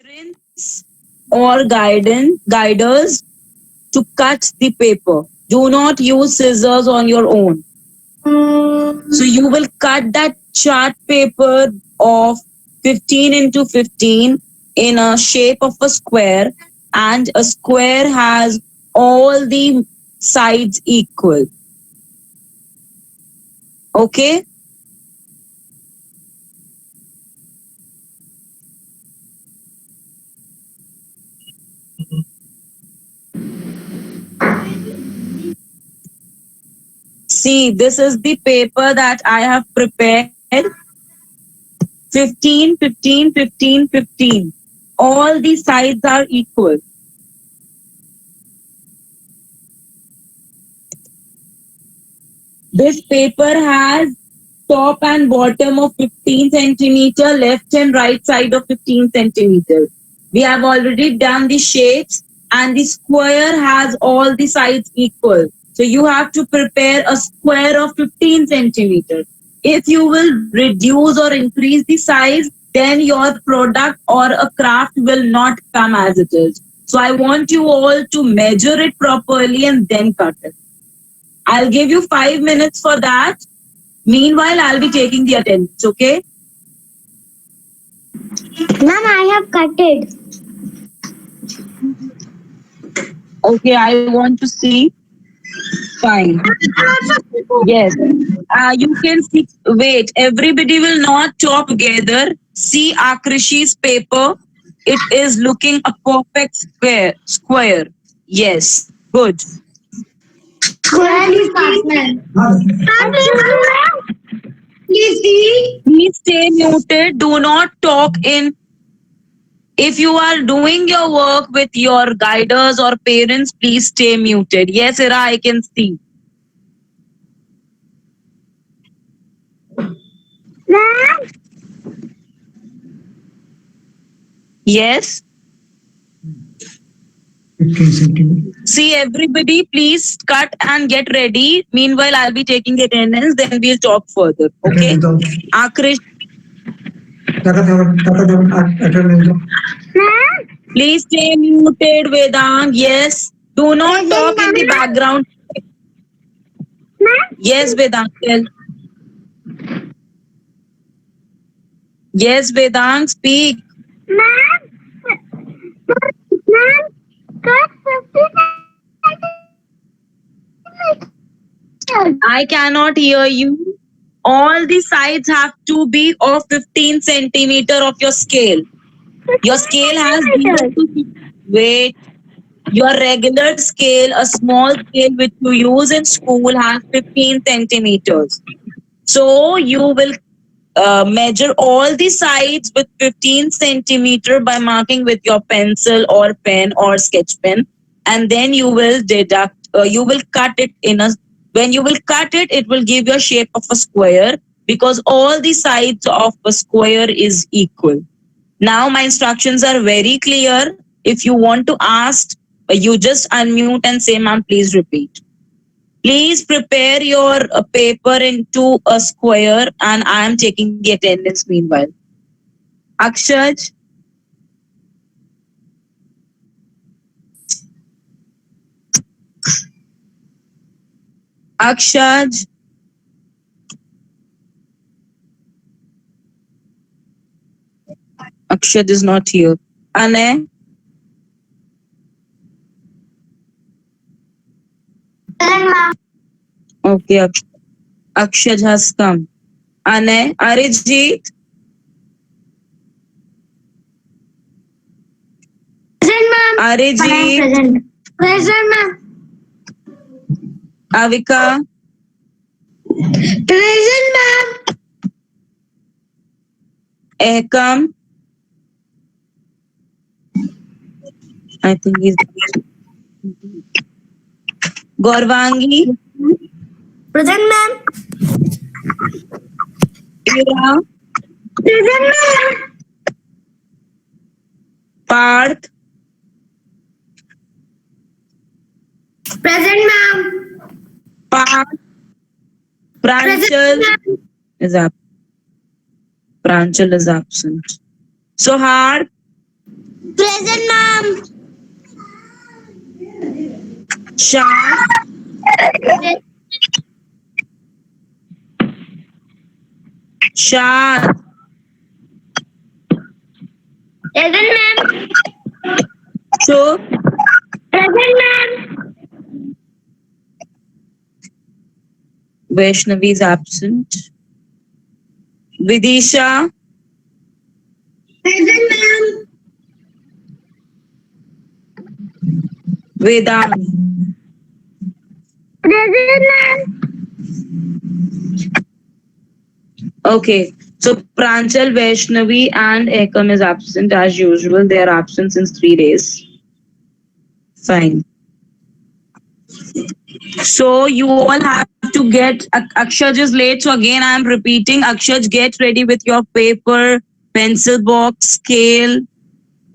parents or guiders to cut the paper. Do not use scissors on your own. So you will cut that chart paper of 15 into 15 in a shape of a square, and a square has all the sides equal. Okay? See, this is the paper that I have prepared. 15, 15, 15, 15. All the sides are equal. This paper has top and bottom of 15 centimeter, left and right side of 15 centimeter. We have already done the shapes, and the square has all the sides equal. So you have to prepare a square of 15 centimeter. If you will reduce or increase the size, then your product or a craft will not come as it is. So I want you all to measure it properly and then cut it. I'll give you 5 minutes for that. Meanwhile, I'll be taking the attendance, okay? Ma'am, I have cut it. Okay, I want to see. Fine. Yes. You can see. Wait, everybody will not talk together. See Akrishi's paper. It is looking a perfect square. Yes. Good. Please pass, ma'am. Please see. Please stay muted. Do not talk in. If you are doing your work with your guiders or parents, please stay muted. Yes, Ira, I can see. Ma'am. Yes. 15 centimeters. See, everybody, please cut and get ready. Meanwhile, I'll be taking the attendance. Then we'll talk further. Okay. Akrish, Attendance. Ma'am. please stay muted. Vedant, yes. Do not talk in the background. Ma'am. Yes, Vedant. Tell. Yes, Vedant, speak. Ma'am. Ma'am. Cut 50 I cannot hear you. All the sides have to be of 15 centimeter of your scale. Your scale has 0 to wait. Your regular scale, a small scale which you use in school, has 15 centimeters. So you will measure all the sides with 15 centimeter by marking with your pencil or pen or sketch pen, and then you will deduct. You will cut it in a. When you will cut it, it will give you a shape of a square because all the sides of a square is equal. Now my instructions are very clear. If you want to ask, you just unmute and say, "Ma'am, please repeat." Please prepare your paper into a square, and I am taking the attendance meanwhile. Akshaj, Akshaj, Akshad is not here. Ane, ma'am. okay, Akshad has come. Ane, Arijit, Present, ma'am. Arijit, Present. Present, ma'am. Avika, Present, ma'am. Ehkam. I think he's Gorvangi, Present, ma'am. Ira, Present, ma'am. Parth, Present, ma'am. Parth, Pranchal is absent. Pranchal is absent. Sohar, Present, ma'am. Shah, Shah, Present, ma'am. Shub, Present, ma'am. Vaishnavi is absent. Vidisha, Present, ma'am. Vedant. Present, ma'am. Okay, so Pranchal, Vaishnavi, and Ekam is absent as usual. They are absent since 3 days. Fine. So you all have to get Akshaj is late. So again, I am repeating. Akshaj, get ready with your paper, pencil box, scale,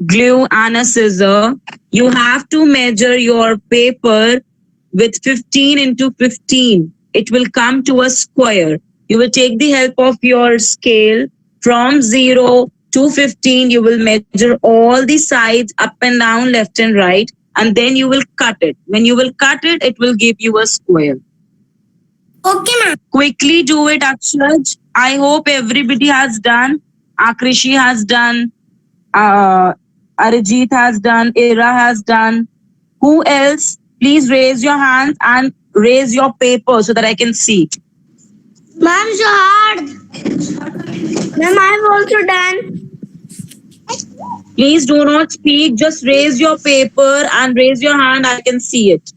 glue, and a scissor. You have to measure your paper with 15 into 15. It will come to a square. You will take the help of your scale from 0 to 15. You will measure all the sides up and down, left and right, and then you will cut it. When you will cut it, it will give you a square. Okay, ma'am. Quickly do it, Akshaj. I hope everybody has done. Akrishi has done. Arijit has done. Ira has done. Who else? Please raise your hands and raise your paper so that I can see. Ma'am, so hard. Ma'am, I've also done. Please do not speak. Just raise your paper and raise your hand. I can see it.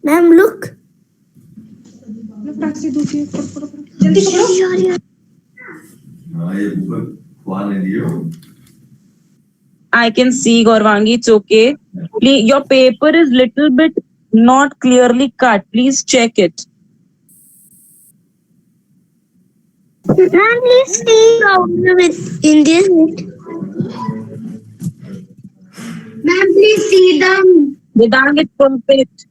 Ma'am, look. I can see, Gaurvangi. It's okay. Please, your paper is little bit not clearly cut. Please check it. Ma'am, please see with in this. Ma'am, please see them. Vedang, it's perfect.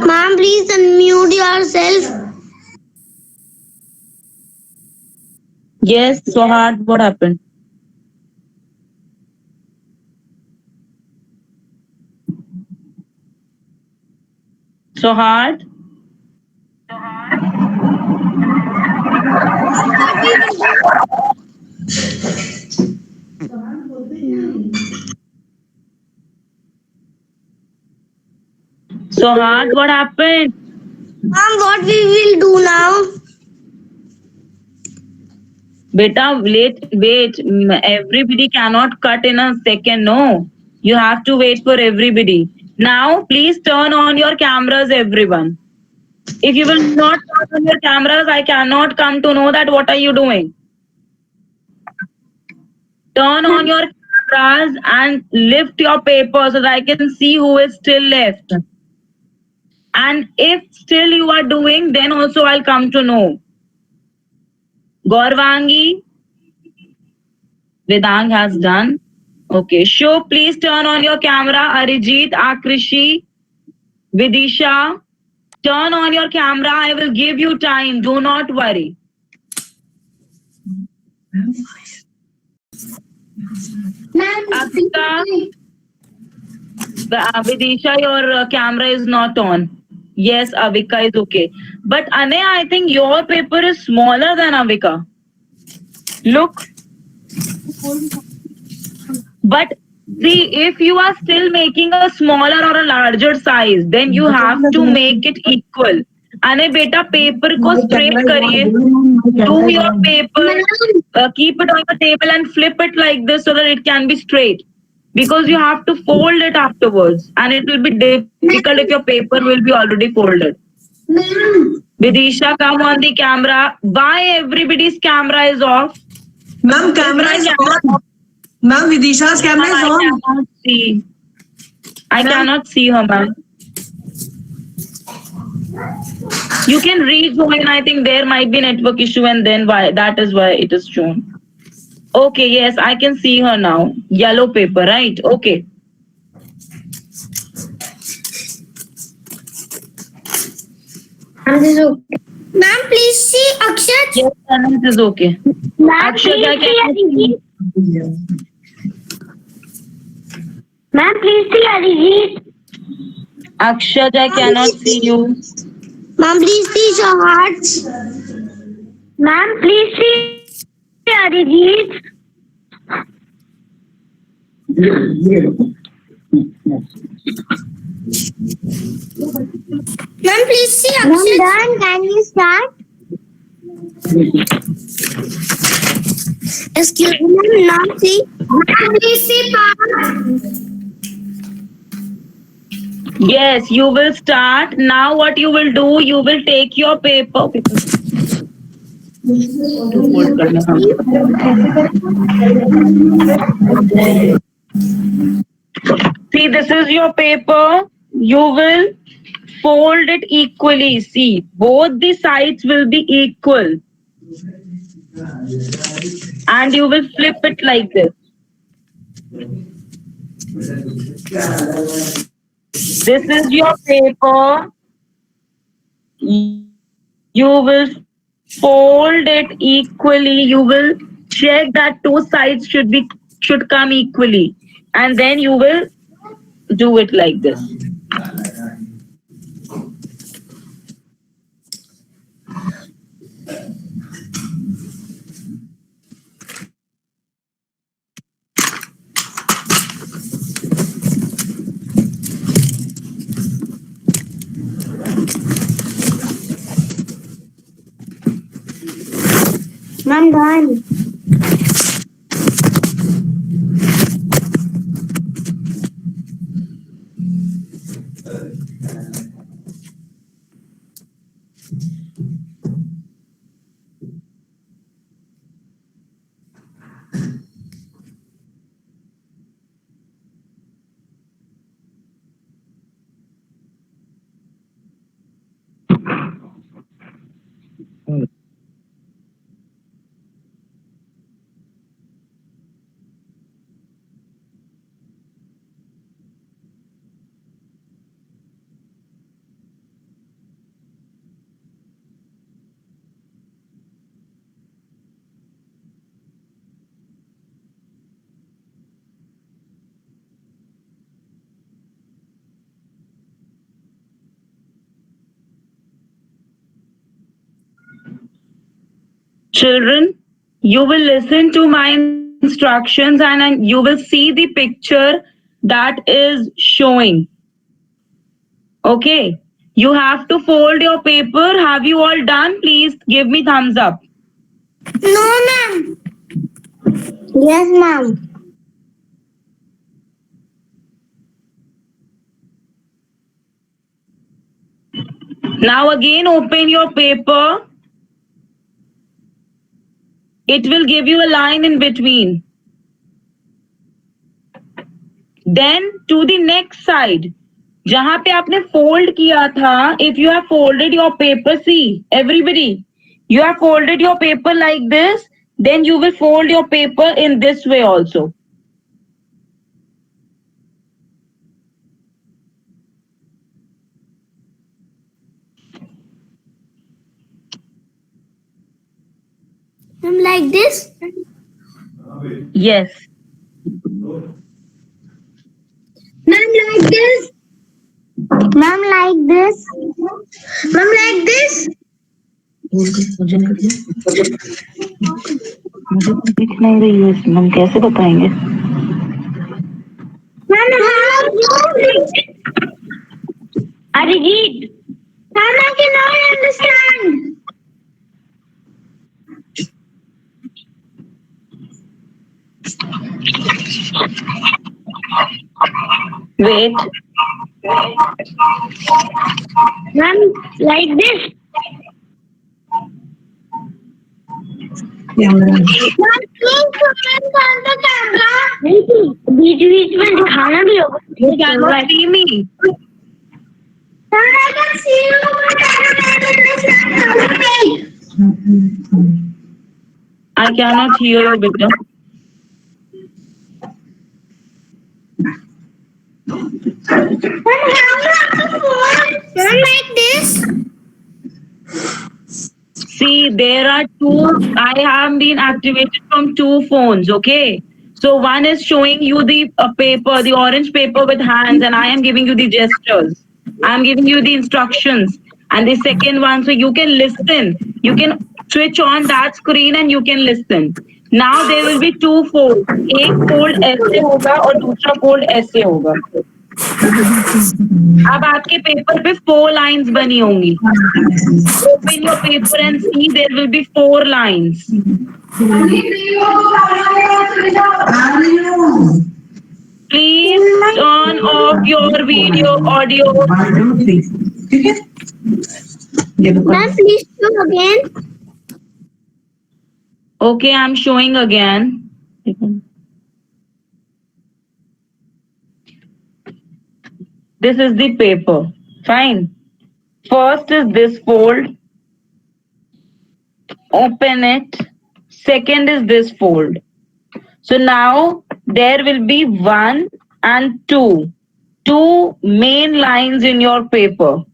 Ma'am, please unmute yourself. Yes, so hard. What happened? So hard? So hard. What happened? Ma'am, what we will do now? Beta, wait. Everybody cannot cut in a second. No. You have to wait for everybody. Now, please turn on your cameras, everyone. If you will not turn on your cameras, I cannot come to know that what are you doing. Turn on your cameras and lift your paper so that I can see who is still left. And if still you are doing, then also I'll come to know. Gaurvangi, Vedang has done. Okay, show, please turn on your camera. Arijit, Akrishi, Vidisha, turn on your camera. I will give you time. Do not worry. Akshita, Vidisha, your camera is not on. Yes, Avika is okay. But Ane, I think your paper is smaller than Avika. Look. But see, if you are still making a smaller or a larger size, then you have to make it equal. Ane beta paper ko straight kariye. Do your paper, keep it on the table and flip it like this so that it can be straight. Because you have to fold it afterwards, and it will be difficult if your paper will be already folded. Vidisha, come on the camera. Why everybody's camera is off? Ma'am, camera is on. Ma'am, Vidisha's camera is I on. cannot see. I cannot see her, ma'am. You can rejoin. I think there might be network issue, and then why that is why it is shown. Okay, yes, I can see her now. Yellow paper, right? Okay. Ma'am, please see Akshat. Yes, it is okay. Ma'am, Akshata, please see can you Arijit. Ma'am, please see Arijit. Akshat, I cannot see you. Ma'am, please see Shahat. Ma'am, please see Arijit. Ma'am, please see Akshat. Ma'am, can you start? Excuse me, ma'am, now see. Ma'am, please see Parth. Yes, you will start. Now, what you will do, you will take your paper. See, this is your paper. You will fold it equally. See, both the sides will be equal. And you will flip it like this. This is your paper. You will fold it equally. You will check that two sides should come equally. And then you will do it like this. Ma'am, done. Children, you will listen to my instructions and you will see the picture that is showing. Okay. You have to fold your paper. Have you all done? Please give me thumbs up. No, ma'am. Yes, ma'am. Now again open your paper. It will give you a line in between. Then to the next side, जहां पे आपने fold किया था, if you have folded your paper, see everybody, you have folded your paper like this, then you will fold your paper in this way also. Ma'am, like this. Yes. Ma'am, like this. Ma'am, like this. Ma'am, like this. मुझे दिख नहीं रही है इसमें, हम कैसे बताएंगे? Ma'am, Arijit, Ma'am, I cannot understand. wait. Ma'am, like this. Yeah, Ma'am, please comment on the camera. बीच में दिखाना भी होगा. You cannot see me. Ma'am, I can see you, but I cannot understand. I cannot hear you, beta. Ma'am, like this. See, there are two. I have been activated from two phones. Okay. So one is showing you the paper, the orange paper with hands, and I am giving you the gestures. I am giving you the instructions. And the second one, so you can listen. You can switch on that screen and you can listen. Now there will be two folds. एक fold ऐसे होगा और दूसरा fold ऐसे होगा. अब आपके paper पे 4 lines बनी होंगी. Open your paper and see there will be 4 lines. Please turn off your video audio. ठीक है ये लो Ma'am, please show again. Okay, I'm showing again. This is the paper. Fine. First is this fold. Open it. Second is this fold. So now there will be 1 and 2. Two main lines in your paper.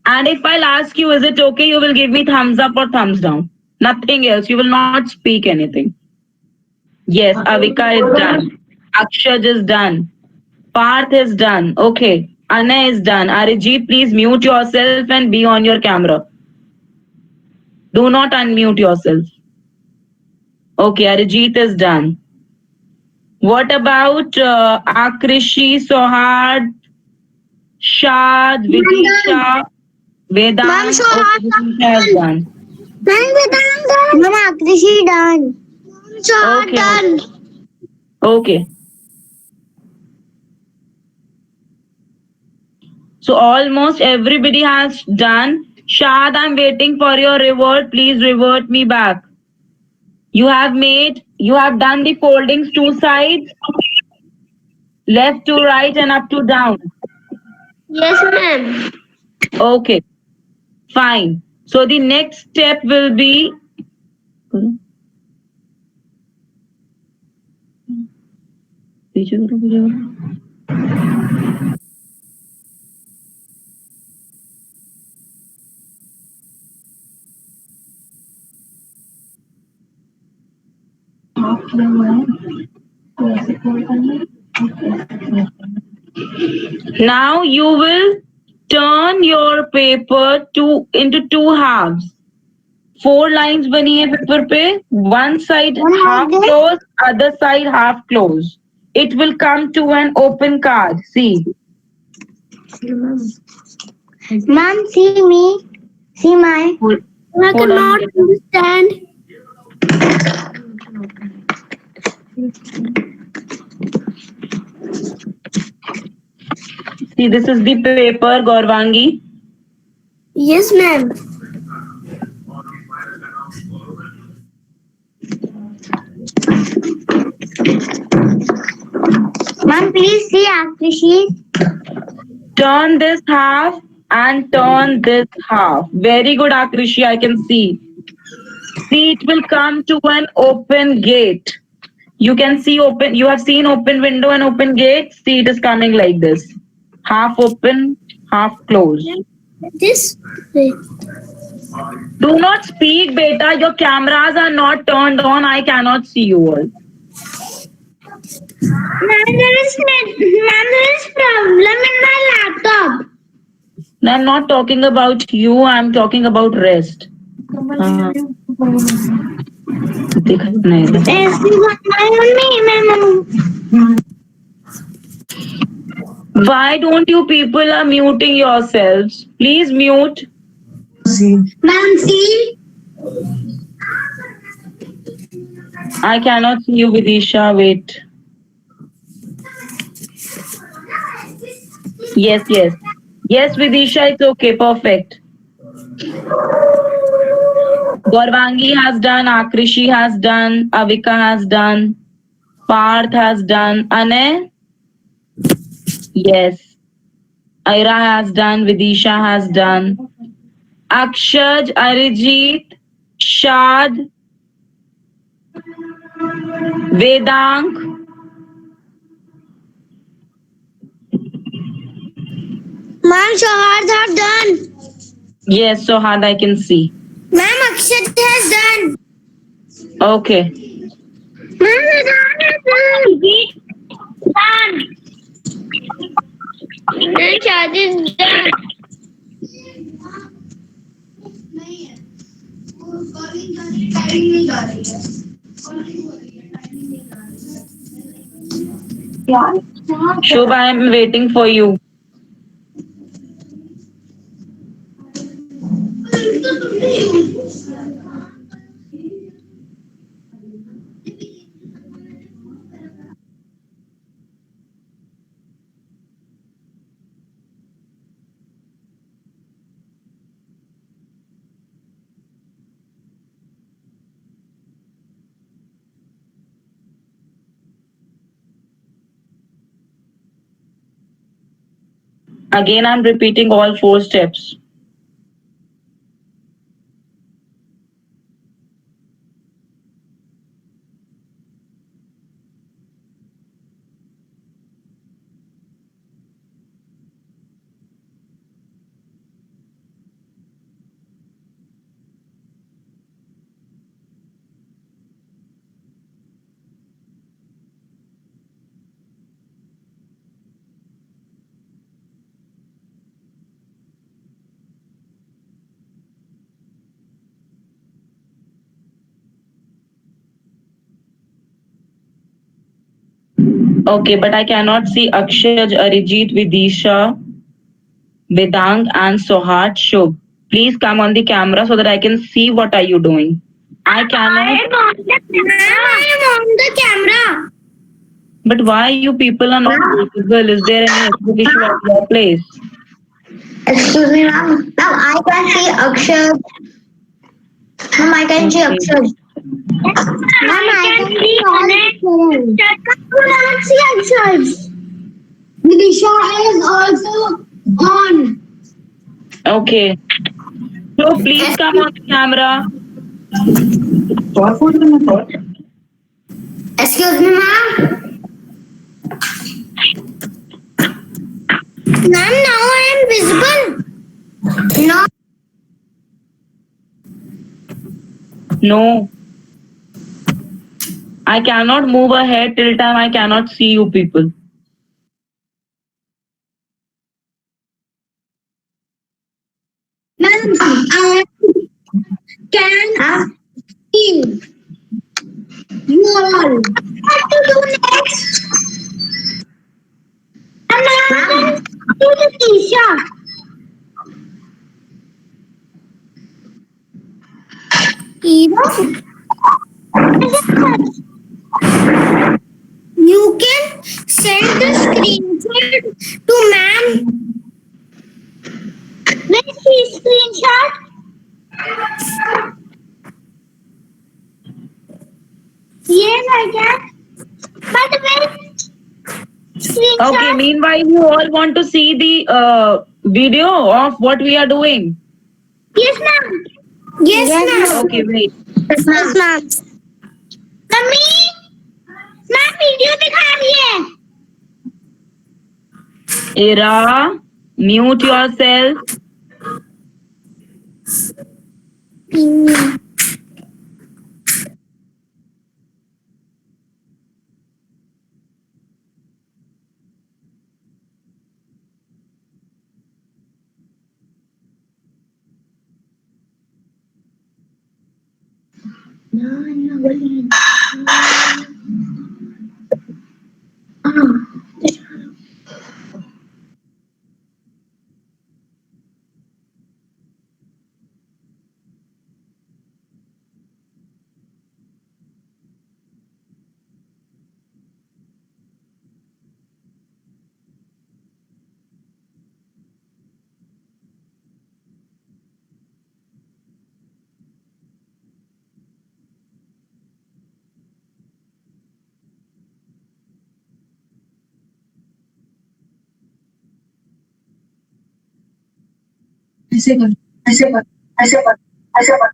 And if I'll ask you, is it okay? You will give me thumbs up or thumbs down. Nothing else. You will not speak anything. Yes, Avika is done. Akshaj is done. Parth is done. Okay. Anna is done. Arijit, please mute yourself and be on your camera. Do not unmute yourself. Okay, Arijit is done. What about Akrishi, Sohad, Shad, Vidisha, Vedant? Ma'am, Sohad, Okay, Vidisha is done. Ma'am, Vedant done. Ma'am, Akrishi done. Sohad Okay. done. Okay. So almost everybody has done. Shad, I'm waiting for your revert. Please revert me back. You have done the foldings 2 sides, left to right and up to down. Yes, ma'am. Okay, fine. So the next step will be now you will turn your paper into 2 halves. 4 lines बनी है paper पे. One side half closed, other side half closed. It will come to an open card. See. Ma'am, see me. See my. I Hold cannot on. understand. See, this is the paper, Gaurvangi. Yes, ma'am. Ma'am, please see Akrishi. Turn this half and turn this half. Very good, Akrishi. I can see. See, it will come to an open gate. You can see open. You have seen open window and open gate. See, it is coming like this. Half open, half closed. This way. Do not speak, beta. Your cameras are not turned on. I cannot see you all. Ma'am, there is problem in my laptop. I'm not talking about you. I'm talking about rest. हाँ, दिख नहीं रहा. Why don't you people are muting yourselves? Please mute. See. Ma'am, see? I cannot see you, Vidisha. Wait. Yes, yes. Yes, Vidisha, it's okay. Perfect. Gaurvangi has done, Akrishi has done, Avika has done, Parth has done, Ane? Yes. Aira has done, Vidisha has done, Akshaj, Arijit, Shad, Vedang. Ma'am, Shahad have done. Yes, so hard I can see. Ma'am, Akshat has done. Okay. Ma'am, Vedant has done. Ma'am, Shahad is done. Shubha, I am waiting for you. Again, I'm repeating all 4 steps. Okay, but I cannot see Akshaj, Arijit, Vidisha, Vedang, and Sohat. Shubh, please come on the camera so that I can see what are you doing. I cannot. I am on the camera. But why you people are not visible? Is there any network issue at your place? Excuse me, ma'am. Now I can see Akshat. Ma'am, I can see Okay. Akshat. Ma'am, I can see all. I see Akshat. Vidisha is also on. Okay. So please come on the camera. Excuse me, ma'am. Ma'am, now I am visible. No. No. I cannot move ahead till time I cannot see you people. Ma'am, I can see you all. What to do next? Ma'am, do the Tisha. You can send the screenshot to ma'am. Let's see screenshot. Yes, I can. But wait, screenshot. Okay, meanwhile, you all want to see the video of what we are doing. Yes, ma'am. Yes, ma'am. Okay, wait. Yes, ma'am. Mummy मैं video दिखा रही है. Ira, mute yourself. ऐसे कर ऐसे कर ऐसे कर ऐसे कर.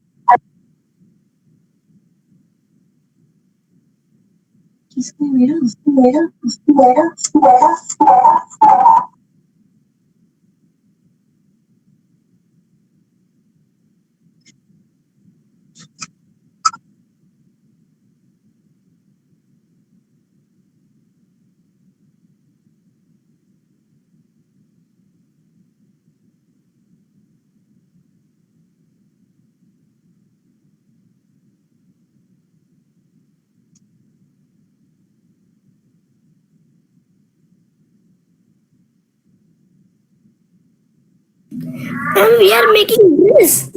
किसको मेरा उसको मेरा उसको मेरा उसको मेरा. And we are making this.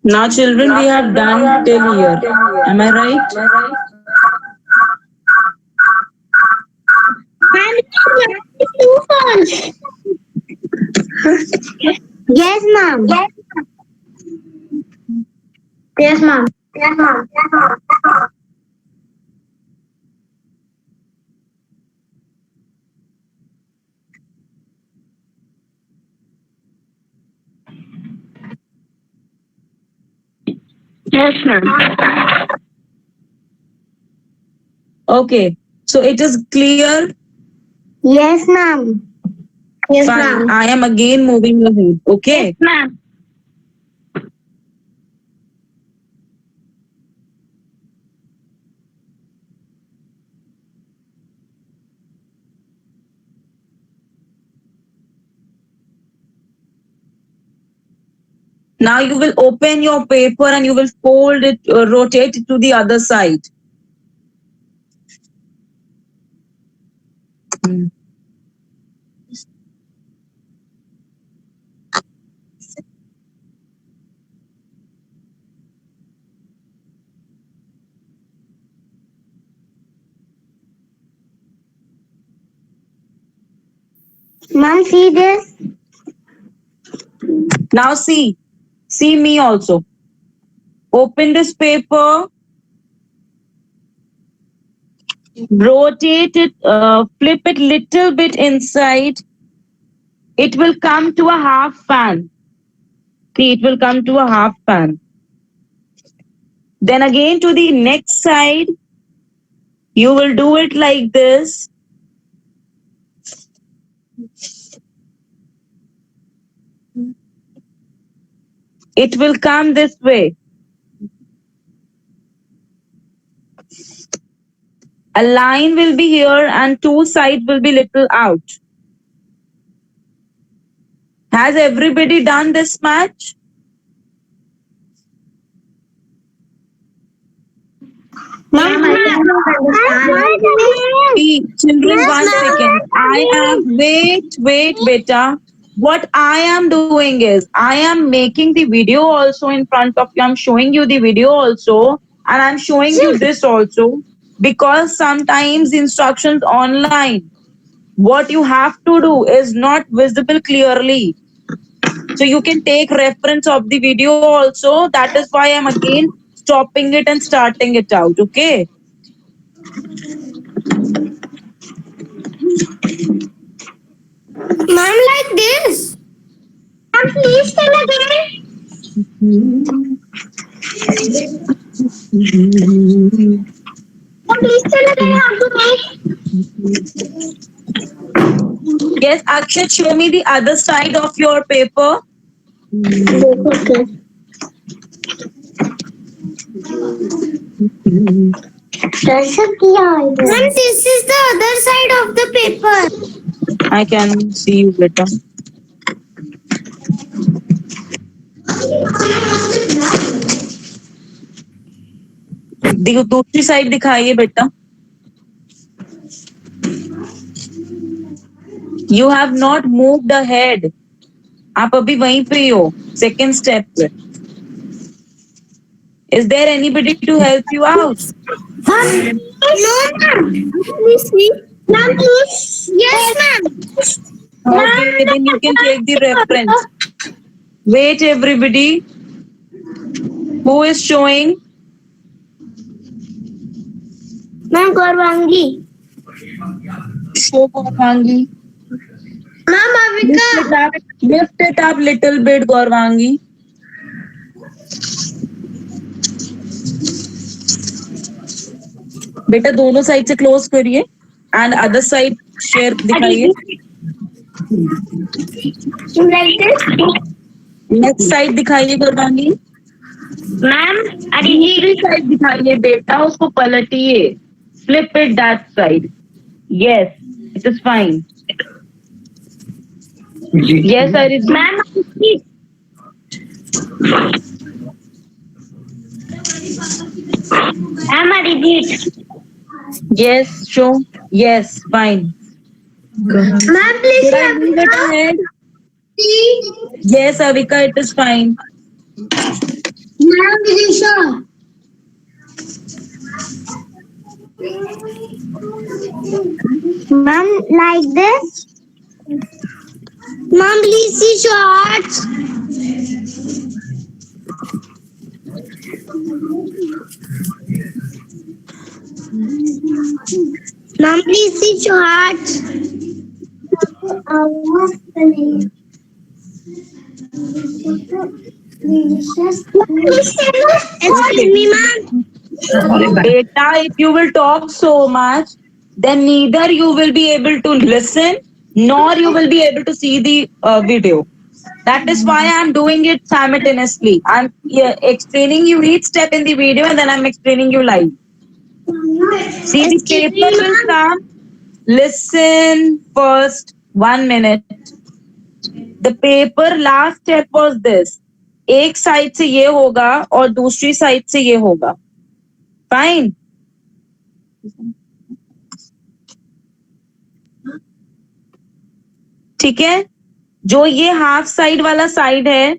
Now, children, we have done till here. Am I right? And two phones. Yes, ma'am. Yes, ma'am. Yes, ma'am. Yes, ma'am. Yes, ma'am. Okay. So it is clear. Yes, ma'am. Yes, Fine. ma'am. I am again moving ahead. Okay. Ma'am. Now you will open your paper and you will fold it, rotate it to the other side. Ma'am, see this? Now see me also. Open this paper, rotate it, flip it little bit inside. It will come to a half fan. See, it will come to a half fan. Then again to the next side, you will do it like this. It will come this way. A line will be here and two sides will be little out. Has everybody done this match? Ma'am, I cannot understand. Children, Yes, 1 second. I am wait, beta. What I am doing is I am making the video also in front of you. I'm showing you the video also, and I'm showing you this also because sometimes instructions online, what you have to do is not visible clearly. So you can take reference of the video also. That is why I'm again stopping it and starting it out. Okay. Ma'am, like this. Ma'am, please tell again. Ma'am, please tell again how to make. Yes, Akshay, show me the other side of your paper. Okay. कैसे किया है? Ma'am, this is the other side of the paper. I can see you better. दूसरी side दिखाइए बेटा. You have not moved ahead. आप अभी वहीं पे ही हो. Second step पे. Is there anybody to help you out? Ma'am, no, ma'am. Please see. Ma'am, please. Yes, ma'am. Okay, then you can take the reference. Wait, everybody. Who is showing? Ma'am, Gaurvangi. Show Gaurvangi. Ma'am, Avika. Lift it up little bit, Gaurvangi. बेटा दोनों side से close करिए and other side share दिखाइए. Like this. Next side दिखाइए Gauravangi. Ma'am, दूसरी side दिखाइए बेटा, उसको पलटिए. Flip it that side. Yes, it is fine. Yes Arijit. Ma'am, I'm Arijit. Yes, show. Yes, fine. Ma'am, please Should I move it ahead? Yes, Avika, it is fine. Ma'am, Dirisha. Ma'am, like this. Ma'am, please see shorts. Ma'am, please see shorts. Excuse me, ma'am. Beta, if you will talk so much, then neither you will be able to listen nor you will be able to see the video. That is why I'm doing it simultaneously. I'm explaining you each step in the video and then I'm explaining you live. See, the Excuse me, paper will ma'am. come. Listen first, 1 minute. The paper last step was this. एक side से ये होगा और दूसरी side से ये होगा. Fine. ठीक है. जो ये हाफ साइड वाला साइड है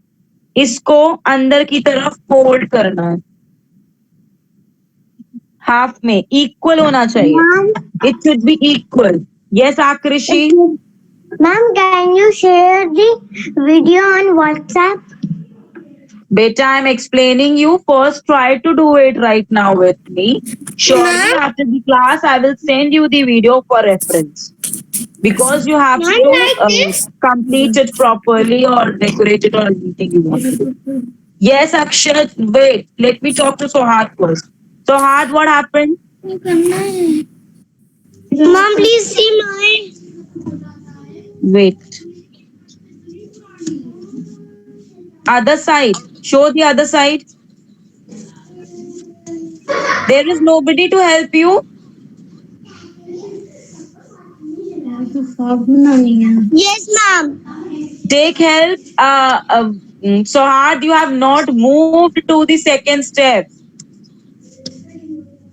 इसको अंदर की तरफ फोल्ड करना है. हाफ में इक्वल होना चाहिए. Ma'am, it should be equal. Yes Akrishi. ma'am, can you share the video on WhatsApp? Beta, I'm explaining you. First, try to do it right now with me. Surely, Ma'am? after the class, I will send you the video for reference. Because you have Ma'am, to like this? complete it properly or decorate it or anything you want to do. Yes, Akshay, wait. Let me talk to Sohad first. Sohad, what happened? Mom, please see mine. Wait. Other side. Show the other side. There is nobody to help you. Yes, ma'am. Take help. Sohad, you have not moved to the second step.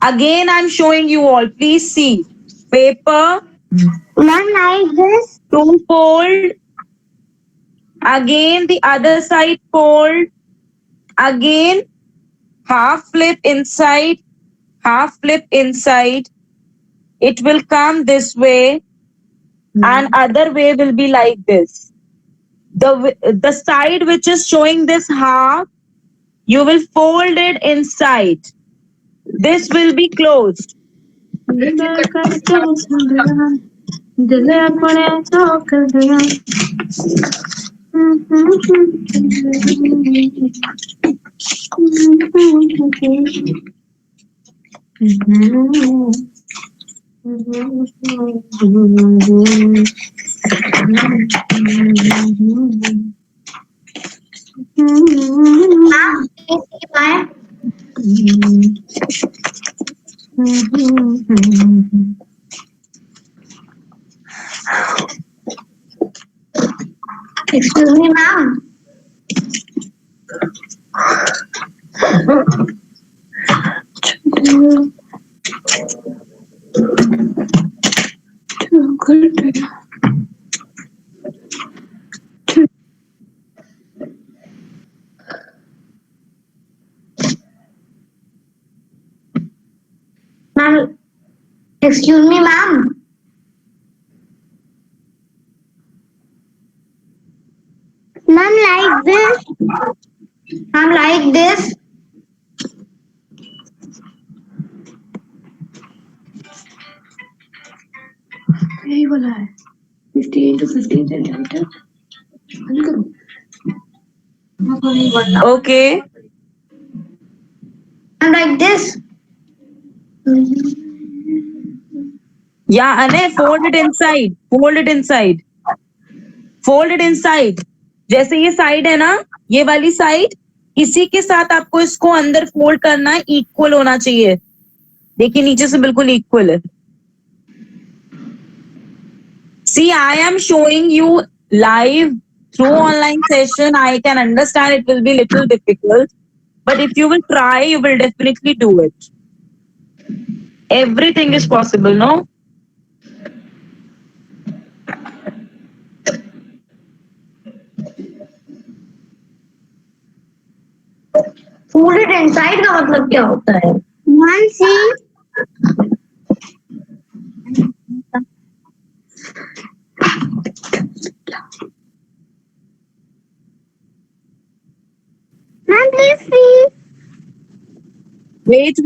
Again, I'm showing you all. Please see. Paper, Ma'am, like this. two fold. Again, the other side fold. Again, half flip inside, half flip inside. It will come this way, and other way will be like this. The side which is showing this half, you will fold it inside. This will be closed. Ma'am, please see my. Excuse me, ma'am. Ma'am, excuse me, ma'am. Ma'am, like this. Ma'am, like this. यही बोला है 15 to 15 centimetre बंद करो Okay. Ma'am, like this. Yeah, Ane, fold it inside. Fold it inside. Fold it inside. जैसे ये side है ना, ये वाली साइड, इसी के साथ आपको इसको अंदर फोल्ड करना है. इक्वल होना चाहिए. देखिए नीचे से बिल्कुल इक्वल है. See, I am showing you live through online session. I can understand it will be little difficult, but if you will try, you will definitely do it. Everything is possible, no? Fold it inside का मतलब क्या होता है? Ma'am, see. Ma'am, please see. Wait.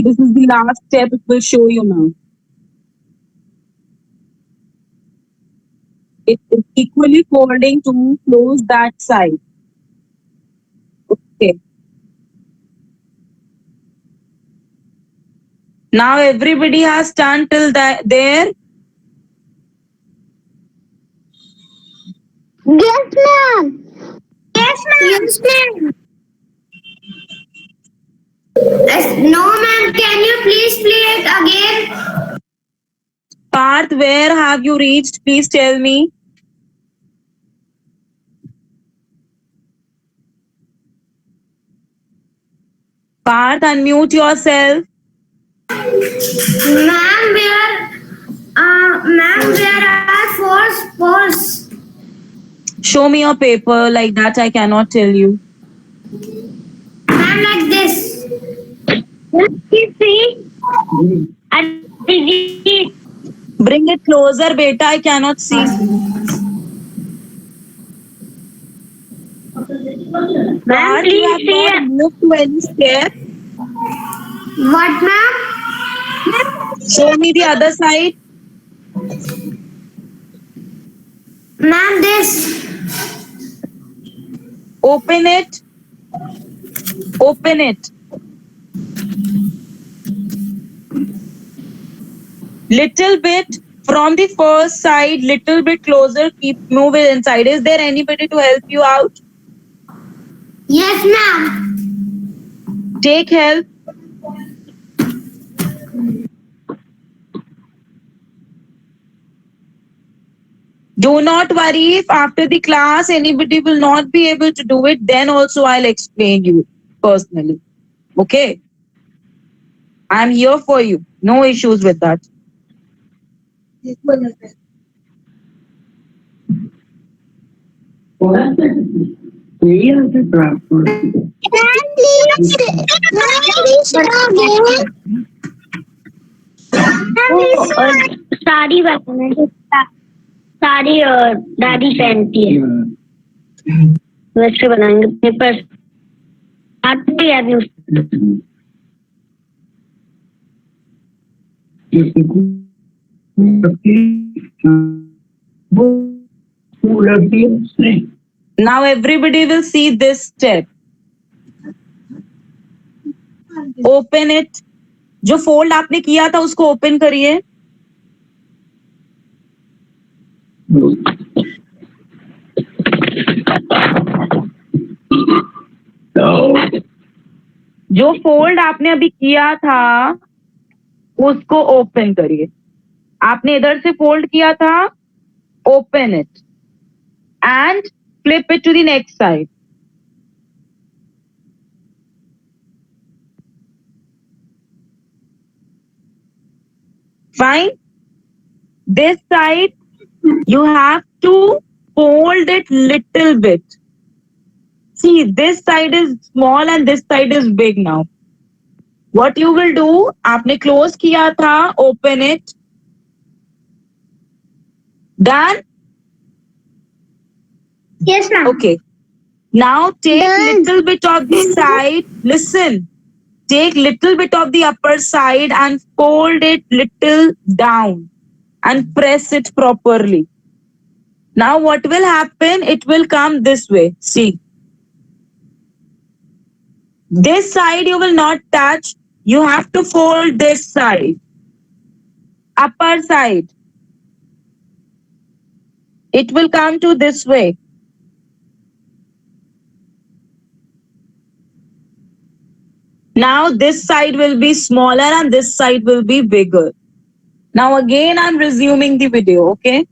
This is the last step it will show you now. It is equally folding to close that side. Okay. Now everybody has done till there. Yes, ma'am. Yes, ma'am. Yes, ma'am. No, ma'am. Can you please play it again? Parth, where have you reached? Please tell me. Parth, unmute yourself. Ma'am, there are 4 spots. Show me your paper. Like that, I cannot tell you. Ma'am, like this. You see? Bring it closer, beta. I cannot see. But you have not moved to any step. What, ma'am? Show me the other side. Ma'am, this. Open it. Open it. Little bit from the first side, little bit closer. Keep moving inside. Is there anybody to help you out? Yes, ma'am. Take help. Do not worry if after the class anybody will not be able to do it, then also I'll explain you personally. Okay? I'm here for you. No issues with that. Sari बनाना साड़ी और दादी पहनती है वैसे बनाएंगे paper आते आदमी Now everybody will see this step. Open it. जो fold आपने किया था उसको ओपन करिए. जो फोल्ड आपने अभी किया था उसको ओपन करिए. आपने इधर से फोल्ड किया था, open it and flip it to the next side. Fine. This side you have to fold it little bit. See, this side is small and this side is big now. What you will do, आपने close किया था, open it. Done? Yes, ma'am. Okay. Now take little bit of the side. Listen. Take little bit of the upper side and fold it little down and press it properly. Now what will happen? It will come this way. See. This side you will not touch. You have to fold this side. Upper side. It will come to this way. Now this side will be smaller and this side will be bigger. Now again I'm resuming the video, okay?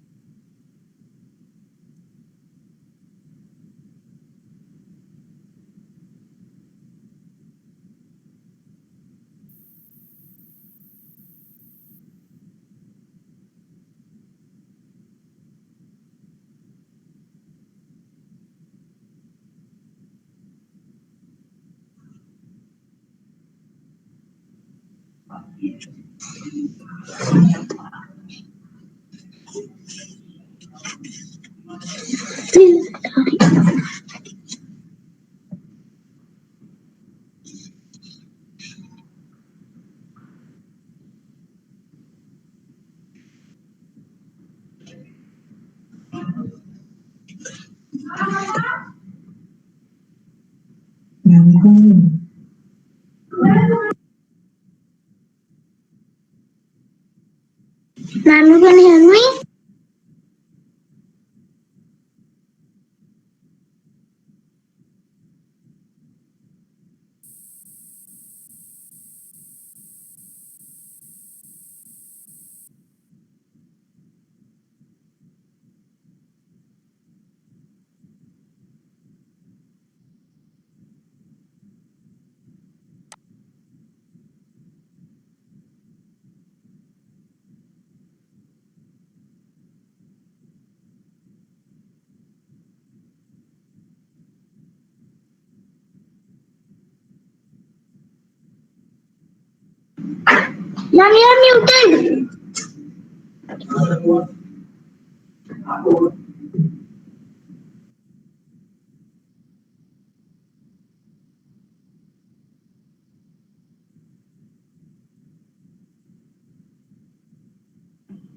Ma'am, you can hear me? Ma'am, you are muted.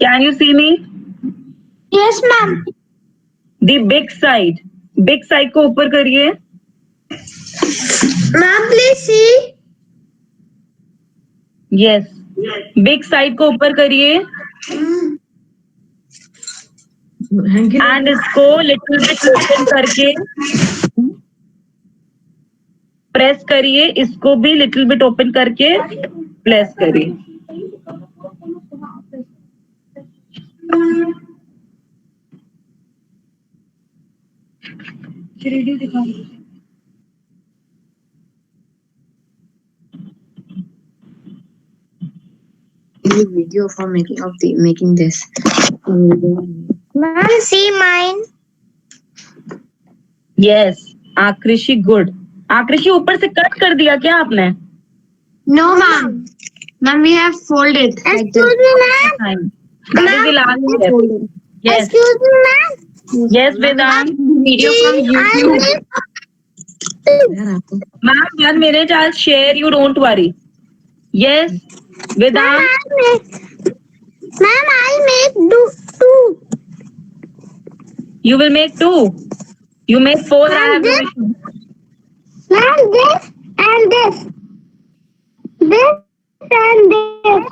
Can you see me? Yes, ma'am. The big side. Big side को ऊपर करिए. Ma'am, please see. Yes. Big side को ऊपर करिए. And इसको little bit open करके press करिए. इसको भी little bit open करके प्रेस करिए. The video for making this. Ma'am, see mine. Yes. Akrishi good. Akrishi ऊपर से कट कर दिया क्या आपने? No, ma'am. Ma'am, we have folded. Excuse me, ma'am. That is the last step. Yes. Excuse me, ma'am. Yes, Vedant. Video from YouTube. Ma'am, 1 minute. I'll share you. Don't worry. Yes, Vedant. Ma'am, I'll make two. You will make 2. You make 4. I have no issue. Ma'am, this and this. This and this.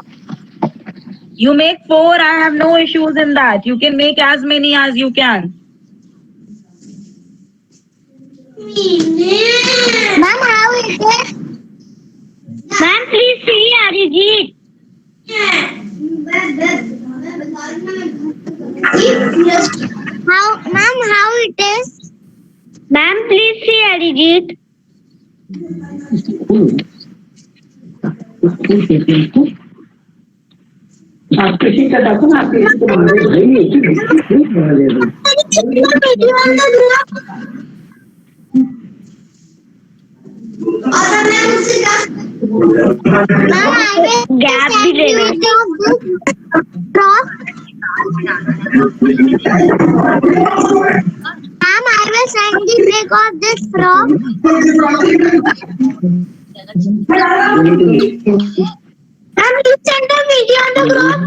You make 4. I have no issues in that. You can make as many as you can. Ma'am, how is this? Ma'am, please see Arijit. Ma'am, how it is? Ma'am, please see Arijit. Gap भी लेना Ma'am, I will send the pic of this frog. Ma'am, please send the video on the group.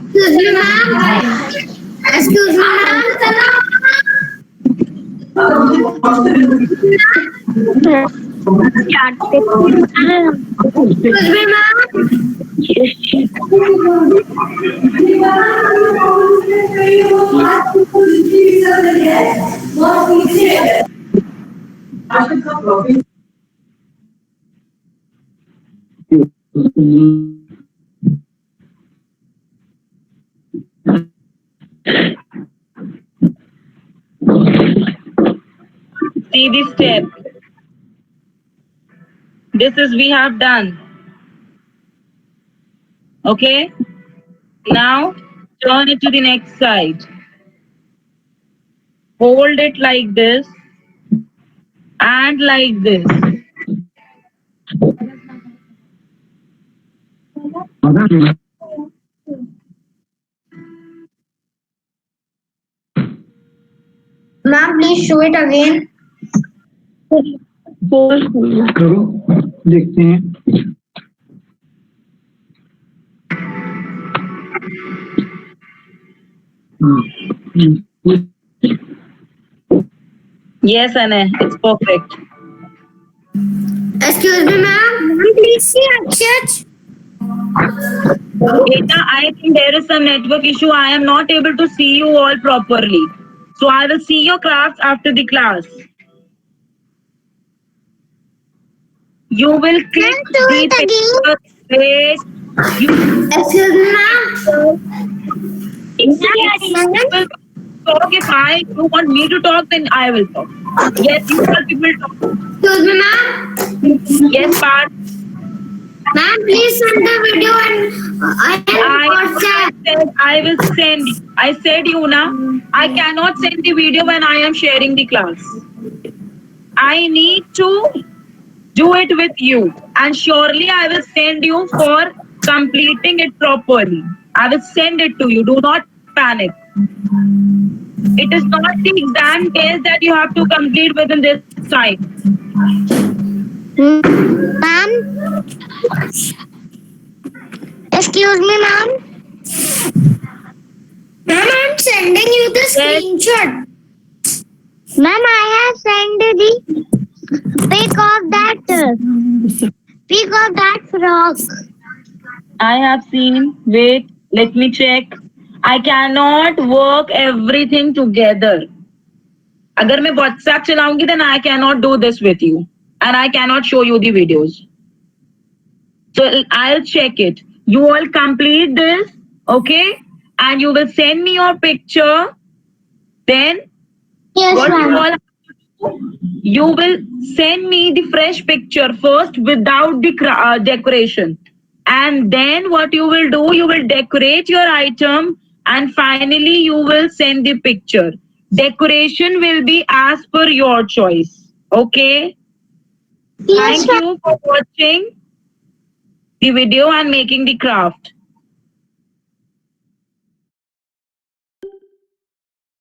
Excuse me, ma'am. Excuse me, See the step. This is we have done. Okay. Now turn it to the next side. Hold it like this and like this. Ma'am, please show it again. करो देखते हैं. Yes, Anna, it's perfect. Excuse me, ma'am. Please see Akshat. Beta, I think there is some network issue. I am not able to see you all properly. So I will see your class after the class. You will click Can do it picture. Wait. Excuse me, ma'am. You will talk. If you want me to talk, then I will talk. Yes, you will talk. Excuse me, ma'am. Yes, Parth. Ma'am, please send the video and WhatsApp. I will send. I said you now. I cannot send the video when I am sharing the class. I need to do it with you, and surely I will send you for completing it properly. I will send it to you. Do not panic. It is not the exam test that you have to complete within this time. Ma'am, excuse me, ma'am. Ma'am, I'm sending you the screenshot. Ma'am, I have sent the pic of that frog. I have seen. Wait, let me check. I cannot work everything together. अगर मैं WhatsApp चलाऊंगी then I cannot do this with you and I cannot show you the videos. So I'll check it. You all complete this, okay? And you will send me your picture. Then Yes, what you ma'am. all you will send me the fresh picture first without the decoration, and then what you will do, you will decorate your item, and finally you will send the picture. Decoration will be as per your choice. Okay, Yes, thank you for watching the video and making the craft.